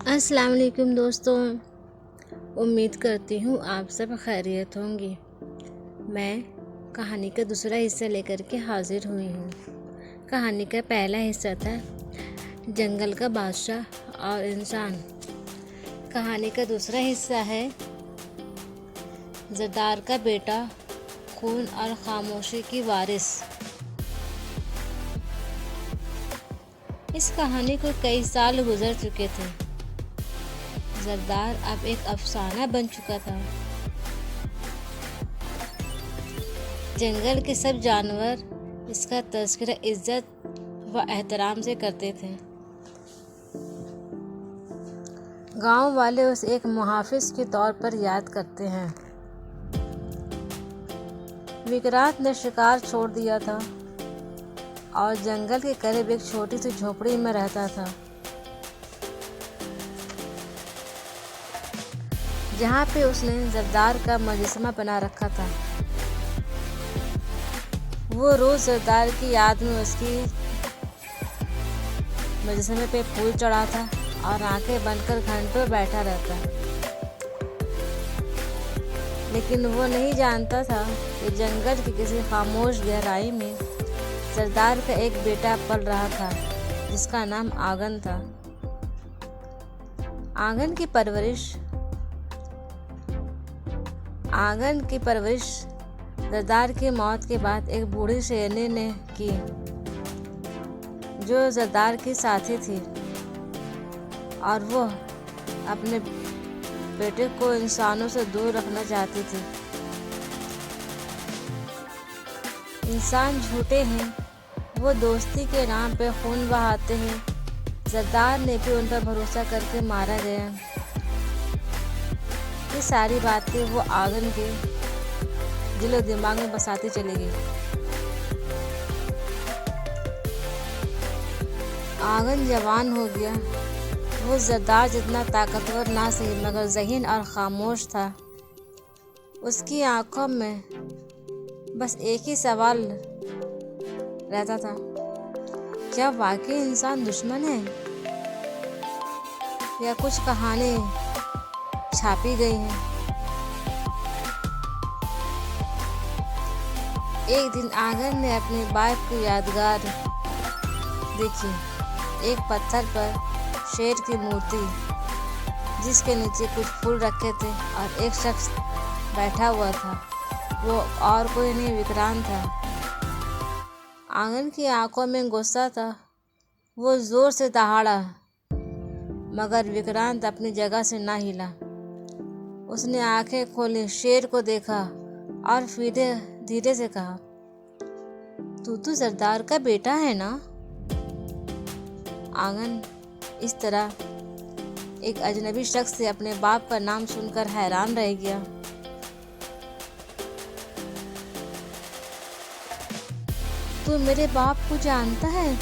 अस्सलाम वालेकुम दोस्तों। उम्मीद करती हूँ आप सब खैरियत होंगी। मैं कहानी का दूसरा हिस्सा लेकर के हाजिर हुई हूँ। कहानी का पहला हिस्सा था जंगल का बादशाह और इंसान। कहानी का दूसरा हिस्सा है जरदार का बेटा, खून और खामोशी की वारिस। इस कहानी को कई साल गुजर चुके थे। जरदार अब एक अफसाना बन चुका था। जंगल के सब जानवर इसका तज़किरा इज्जत व एहतराम से करते थे। गांव वाले उसे एक मुहाफिज के तौर पर याद करते हैं। विक्रांत ने शिकार छोड़ दिया था और जंगल के करीब एक छोटी सी झोपड़ी में रहता था, जहाँ पे उसने जरदार का मुजस्समा बना रखा था। वो रोज जरदार की याद में उसकी मुजस्समे पे फूल चढ़ाता और आंखें बंदकर घंटों बैठा रहता। लेकिन वो नहीं जानता था कि जंगल की किसी खामोश गहराई में जरदार का एक बेटा पल रहा था, जिसका नाम आंगन था। आंगन की परवरिश जरदार की मौत के बाद एक बूढ़ी शेरनी ने की, जो जरदार की साथी थी, और वो अपने बेटे को इंसानों से दूर रखना चाहती थी। इंसान झूठे हैं, वो दोस्ती के नाम पे खून बहाते हैं। जरदार ने भी उन पर भरोसा करके मारा गया। ये सारी बातें वो आंगन के दिलो दिमाग में बसाती चली गई। आंगन जवान हो गया। वो जरदार जितना ताकतवर ना सही, मगर ज़हीन और खामोश था। उसकी आंखों में बस एक ही सवाल रहता था, क्या वाकई इंसान दुश्मन है या कुछ कहानी छापी गई हैं। एक दिन आंगन ने अपनी बात की यादगार देखी। एक पत्थर पर शेर की मूर्ति, जिसके नीचे कुछ फूल रखे थे और एक शख्स बैठा हुआ था। वो और कोई नहीं, विक्रांत था। आंगन की आंखों में गुस्सा था। वो जोर से दहाड़ा, मगर विक्रांत अपनी जगह से ना हिला। उसने आंखें खोली, शेर को देखा और फिर धीरे से कहा, तू तो जरदार का बेटा है ना? आंगन इस तरह एक अजनबी शख्स से अपने बाप का नाम सुनकर हैरान रह गया। तू मेरे बाप को जानता है?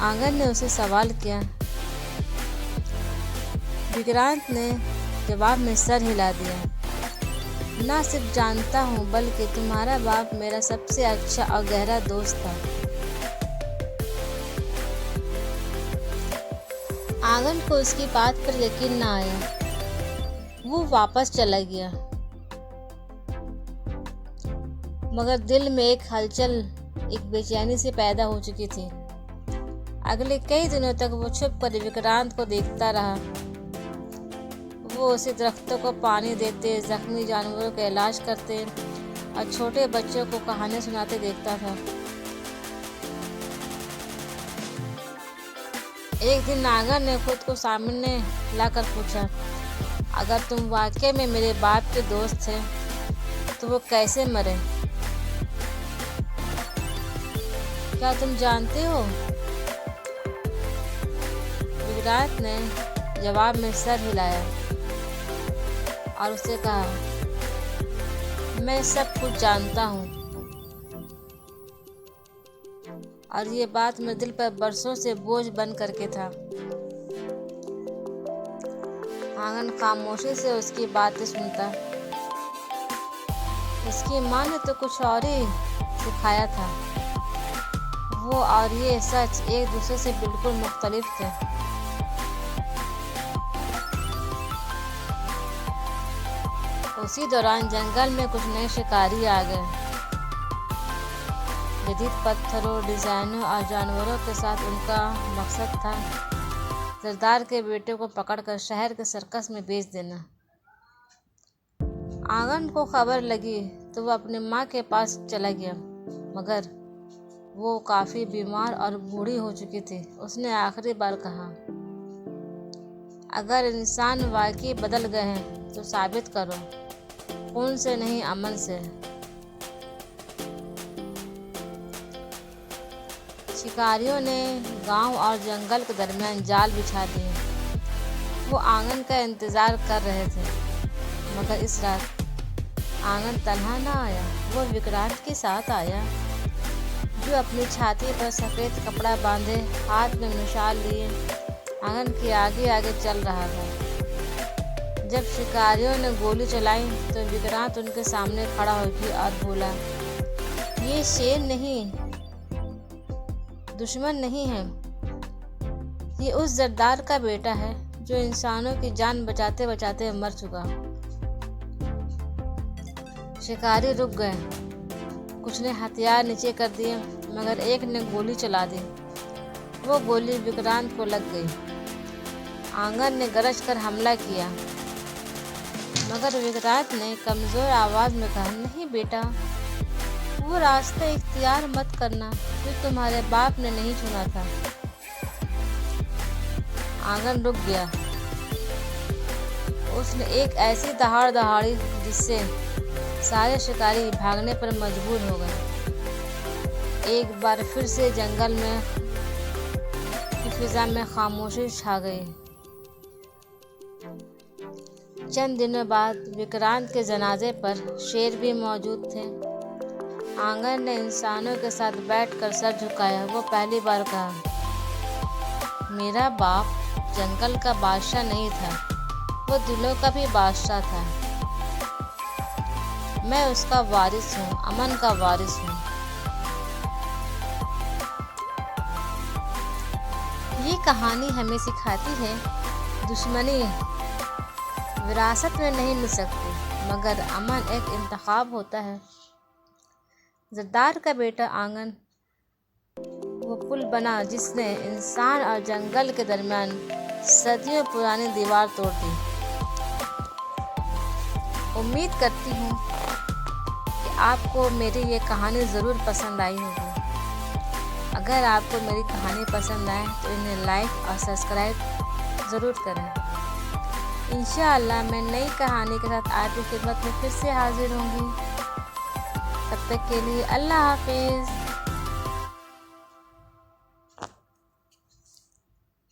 आंगन ने उसे सवाल किया। विक्रांत ने जवाब में सर हिला दिया। ना सिर्फ जानता हूँ, बल्कि तुम्हारा बाप मेरा सबसे अच्छा और गहरा दोस्त था। आंगन को उसकी बात पर यकीन ना आया। वो वापस चला गया, मगर दिल में एक हलचल, एक बेचैनी से पैदा हो चुकी थी। अगले कई दिनों तक वो छुप कर विक्रांत को देखता रहा। वो उसे दरख्तों को पानी देते, जख्मी जानवरों का इलाज करते और छोटे बच्चों को कहानियां सुनाते देखता था। एक दिन आंगन ने खुद को सामने लाकर पूछा, अगर तुम वाकई में मेरे बाप के दोस्त थे तो वो कैसे मरे? क्या तुम जानते हो? विक्रांत ने जवाब में सर हिलाया और उससे कहा, मैं सब कुछ जानता हूँ। और ये बात मेरे दिल पर बरसों से बोझ बन करके था। आंगन खामोशी से उसकी बातें सुनता। उसकी माँ ने तो कुछ और ही सिखाया था। वो और ये सच एक दूसरे से बिल्कुल मुख्तलिफ थे। उसी दौरान जंगल में कुछ नए शिकारी आ गए। जदीद पत्थरों, डिजाइनों और जानवरों के साथ उनका मकसद था जरदार के बेटे को पकड़कर शहर के सर्कस में बेच देना। आंगन को खबर लगी तो वो अपनी माँ के पास चला गया, मगर वो काफ़ी बीमार और बूढ़ी हो चुकी थी। उसने आखिरी बार कहा, अगर इंसान वाकई बदल गए हैं तो साबित करो, खून से नहीं अमन से। शिकारियों ने गांव और जंगल के दरमियान जाल बिछा दिए। वो आंगन का इंतज़ार कर रहे थे, मगर इस रात आंगन तन्हा ना आया। वो विक्रांत के साथ आया, जो अपनी छाती पर सफ़ेद कपड़ा बांधे, हाथ में मिसाल लिए आंगन के आगे आगे चल रहा था। जब शिकारियों ने गोली चलाई तो विक्रांत उनके सामने खड़ा हो गया और बोला, ये शेर नहीं, दुश्मन नहीं है, ये उस जरदार का बेटा है जो इंसानों की जान बचाते बचाते मर चुका। शिकारी रुक गए। कुछ ने हथियार नीचे कर दिए, मगर एक ने गोली चला दी। वो गोली विक्रांत को लग गई। आंगन ने गरज कर हमला किया, मगर विक्रांत ने कमज़ोर आवाज़ में कहा, नहीं बेटा, वो रास्ता इख्तियार मत करना जो तुम्हारे बाप ने नहीं चुना था। आंगन रुक गया। उसने एक ऐसी दहाड़ दहाड़ी जिससे सारे शिकारी भागने पर मजबूर हो गए। एक बार फिर से जंगल में की फिजा में खामोशी छा गई। चंद दिनों बाद विक्रांत के जनाजे पर शेर भी मौजूद थे। आंगन ने इंसानों के साथ बैठकर सर झुकाया। वो पहली बार कहा, मेरा बाप जंगल का बादशाह नहीं था, वो दिलों का भी बादशाह था। मैं उसका वारिस हूँ, अमन का वारिस हूँ। ये कहानी हमें सिखाती है, दुश्मनी विरासत में नहीं मिल सकती, मगर अमन एक इंतखाब होता है। जरदार का बेटा आंगन वो पुल बना जिसने इंसान और जंगल के दरमियान सदियों पुरानी दीवार तोड़ दी। उम्मीद करती हूँ कि आपको मेरी ये कहानी ज़रूर पसंद आई होगी। अगर आपको मेरी कहानी पसंद आए तो इन्हें लाइक और सब्सक्राइब ज़रूर करें। इंशाअल्लाह मैं नई कहानी के साथ आपकी खिदमत में फिर से हाजिर होंगी। तब तक के लिए अल्लाह हाफिज़।